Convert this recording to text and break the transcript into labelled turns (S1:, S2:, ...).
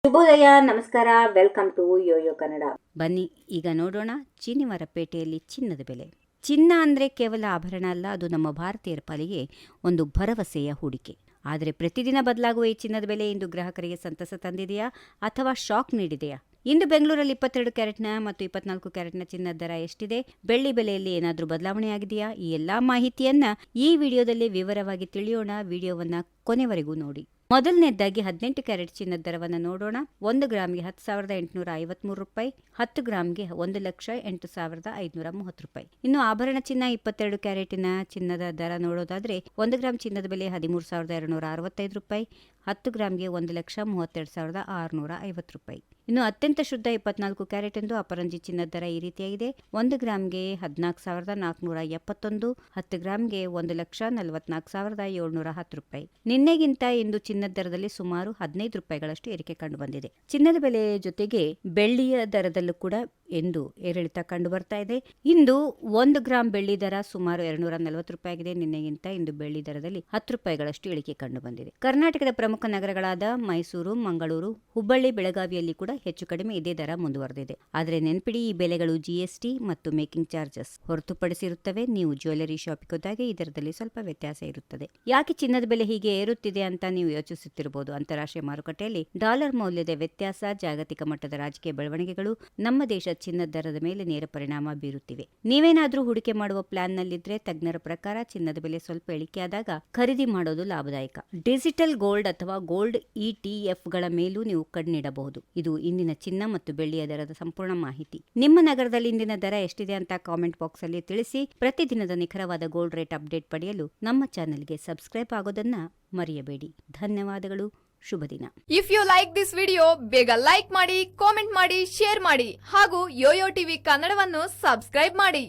S1: ಶುಭೋದಯ, ನಮಸ್ಕಾರ, welcome to Yoyo Kannada.
S2: ಬನ್ನಿ ಈಗ ನೋಡೋಣ ಚೀನಿವಾರಪೇಟೆಯಲ್ಲಿ ಚಿನ್ನದ ಬೆಲೆ. ಚಿನ್ನ ಅಂದರೆ ಕೇವಲ ಆಭರಣ ಅಲ್ಲ, ಅದು ನಮ್ಮ ಭಾರತೀಯರ ಪಾಲಿಗೆ ಒಂದು ಭರವಸೆಯ ಹೂಡಿಕೆ. ಆದರೆ ಪ್ರತಿದಿನ ಬದಲಾಗುವ ಈ ಚಿನ್ನದ ಬೆಲೆ ಇಂದು ಗ್ರಾಹಕರಿಗೆ ಸಂತಸ ತಂದಿದೆಯಾ ಅಥವಾ ಶಾಕ್ ನೀಡಿದೆಯಾ? ಇಂದು ಬೆಂಗಳೂರಲ್ಲಿ 22 ಕ್ಯಾರೆಟ್ನ ಮತ್ತು 24 ಕ್ಯಾರೆಟ್ನ ಚಿನ್ನದ ದರ ಎಷ್ಟಿದೆ? ಬೆಳ್ಳಿ ಬೆಲೆಯಲ್ಲಿ ಏನಾದರೂ ಬದಲಾವಣೆ ಆಗಿದೆಯಾ? ಈ ಎಲ್ಲಾ ಮಾಹಿತಿಯನ್ನ ಈ ವಿಡಿಯೋದಲ್ಲಿ ವಿವರವಾಗಿ ತಿಳಿಯೋಣ. ವಿಡಿಯೋವನ್ನ ಕೊನೆವರೆಗೂ ನೋಡಿ. ಮೊದಲನೇದಾಗಿ 18 ಕ್ಯಾರೆಟ್ ಚಿನ್ನದ ದರವನ್ನು ನೋಡೋಣ. 1 ಗ್ರಾಮ್ಗೆ 10,853 ರೂಪಾಯಿ, 10 ಗ್ರಾಮ್ಗೆ 1,08,530 ರೂಪಾಯಿ. ಇನ್ನು ಆಭರಣ ಚಿನ್ನ 22 ಕ್ಯಾರೆಟಿನ ಚಿನ್ನದ ದರ ನೋಡೋದಾದ್ರೆ 1 ಗ್ರಾಮ್ ಚಿನ್ನದ ಬೆಲೆ 13,265 ರೂಪಾಯಿ, 10 ಗ್ರಾಮ್ಗೆ 1,32,650 ರೂಪಾಯಿ. ಇನ್ನು ಅತ್ಯಂತ ಶುದ್ಧ 24 ಕ್ಯಾರೆಟ್ ಎಂದು ಅಪರಂಜಿ ಚಿನ್ನದ ದರ ಈ ರೀತಿಯಾಗಿದೆ. 1 ಗ್ರಾಮ್ಗೆ 14,471, 10 ಗ್ರಾಮ್ಗೆ 1,44,710 ರೂಪಾಯಿ. ನಿನ್ನೆಗಿಂತ ಇಂದು ಚಿನ್ನದ ದರದಲ್ಲಿ ಸುಮಾರು 15 ರೂಪಾಯಿಗಳಷ್ಟು ಏರಿಕೆ ಕಂಡು ಬಂದಿದೆ. ಚಿನ್ನದ ಬೆಲೆ ಜೊತೆಗೆ ಬೆಳ್ಳಿಯ ದರದಲ್ಲೂ ಕೂಡ ಎಂದು ಏರಿಳಿತ ಕಂಡು ಬರ್ತಾ ಇದೆ. ಇಂದು 1 ಗ್ರಾಮ್ ಬೆಳ್ಳಿ ದರ ಸುಮಾರು 240 ರೂಪಾಯಿ ಆಗಿದೆ. ನಿನ್ನೆಗಿಂತ ಇಂದು ಬೆಳ್ಳಿ ದರದಲ್ಲಿ 10 ರೂಪಾಯಿಗಳಷ್ಟು ಇಳಿಕೆ ಕಂಡು ಬಂದಿದೆ. ಕರ್ನಾಟಕದ ಪ್ರಮುಖ ನಗರಗಳಾದ ಮೈಸೂರು, ಮಂಗಳೂರು, ಹುಬ್ಬಳ್ಳಿ, ಬೆಳಗಾವಿಯಲ್ಲಿ ಕೂಡ ಹೆಚ್ಚು ಕಡಿಮೆ ಇದೇ ದರ ಮುಂದುವರೆದಿದೆ. ಆದರೆ ನೆನಪಿಡಿ, ಈ ಬೆಲೆಗಳು ಜಿಎಸ್ಟಿ ಮತ್ತು ಮೇಕಿಂಗ್ ಚಾರ್ಜಸ್ ಹೊರತುಪಡಿಸಿರುತ್ತವೆ. ನೀವು ಜ್ಯುವೆಲರಿ ಶಾಪಿಗೆ ಹೋದಾಗ ಈ ದರದಲ್ಲಿ ಸ್ವಲ್ಪ ವ್ಯತ್ಯಾಸ ಇರುತ್ತದೆ. ಯಾಕೆ ಚಿನ್ನದ ಬೆಲೆ ಹೀಗೆ ಏರುತ್ತಿದೆ ಅಂತ ನೀವು ಯೋಚಿಸುತ್ತಿರಬಹುದು. ಅಂತಾರಾಷ್ಟ್ರೀಯ ಮಾರುಕಟ್ಟೆಯಲ್ಲಿ ಡಾಲರ್ ಮೌಲ್ಯದ ವ್ಯತ್ಯಾಸ, ಜಾಗತಿಕ ಮಟ್ಟದ ರಾಜಕೀಯ ಬೆಳವಣಿಗೆಗಳು ನಮ್ಮ ದೇಶ ಚಿನ್ನದ ದರದ ಮೇಲೆ ನೇರ ಪರಿಣಾಮ ಬೀರುತ್ತಿವೆ. ನೀವೇನಾದ್ರೂ ಹೂಡಿಕೆ ಮಾಡುವ ಪ್ಲಾನ್ ನಲ್ಲಿದ್ರೆ ತಜ್ಞರ ಪ್ರಕಾರ ಚಿನ್ನದ ಬೆಲೆ ಸ್ವಲ್ಪ ಇಳಿಕೆಯಾದಾಗ ಖರೀದಿ ಮಾಡೋದು ಲಾಭದಾಯಕ. ಡಿಜಿಟಲ್ ಗೋಲ್ಡ್ ಅಥವಾ ಗೋಲ್ಡ್ ETF ಗಳ ಮೇಲೂ ನೀವು ಕಣ್ಣಿಡಬಹುದು. ಇದು ಇಂದಿನ ಚಿನ್ನ ಮತ್ತು ಬೆಳ್ಳಿಯ ದರದ ಸಂಪೂರ್ಣ ಮಾಹಿತಿ. ನಿಮ್ಮ ನಗರದಲ್ಲಿ ಇಂದಿನ ದರ ಎಷ್ಟಿದೆ ಅಂತ ಕಾಮೆಂಟ್ ಬಾಕ್ಸ್ ಅಲ್ಲಿ ತಿಳಿಸಿ. ಪ್ರತಿದಿನದ ನಿಖರವಾದ ಗೋಲ್ಡ್ ರೇಟ್ ಅಪ್ಡೇಟ್ ಪಡೆಯಲು ನಮ್ಮ ಚಾನೆಲ್ಗೆ ಸಬ್ಸ್ಕ್ರೈಬ್ ಆಗೋದನ್ನ ಮರೆಯಬೇಡಿ. ಧನ್ಯವಾದಗಳು. ಶುಭ ದಿನ.
S3: If you like this video, ಬೇಗ ಲೈಕ್ ಮಾಡಿ, ಕಾಮೆಂಟ್ ಮಾಡಿ, ಶೇರ್ ಮಾಡಿ ಹಾಗೂ ಯೋಯೋ ಟಿವಿ ಕನ್ನಡವನ್ನು ಸಬ್ಸ್ಕ್ರೈಬ್ ಮಾಡಿ.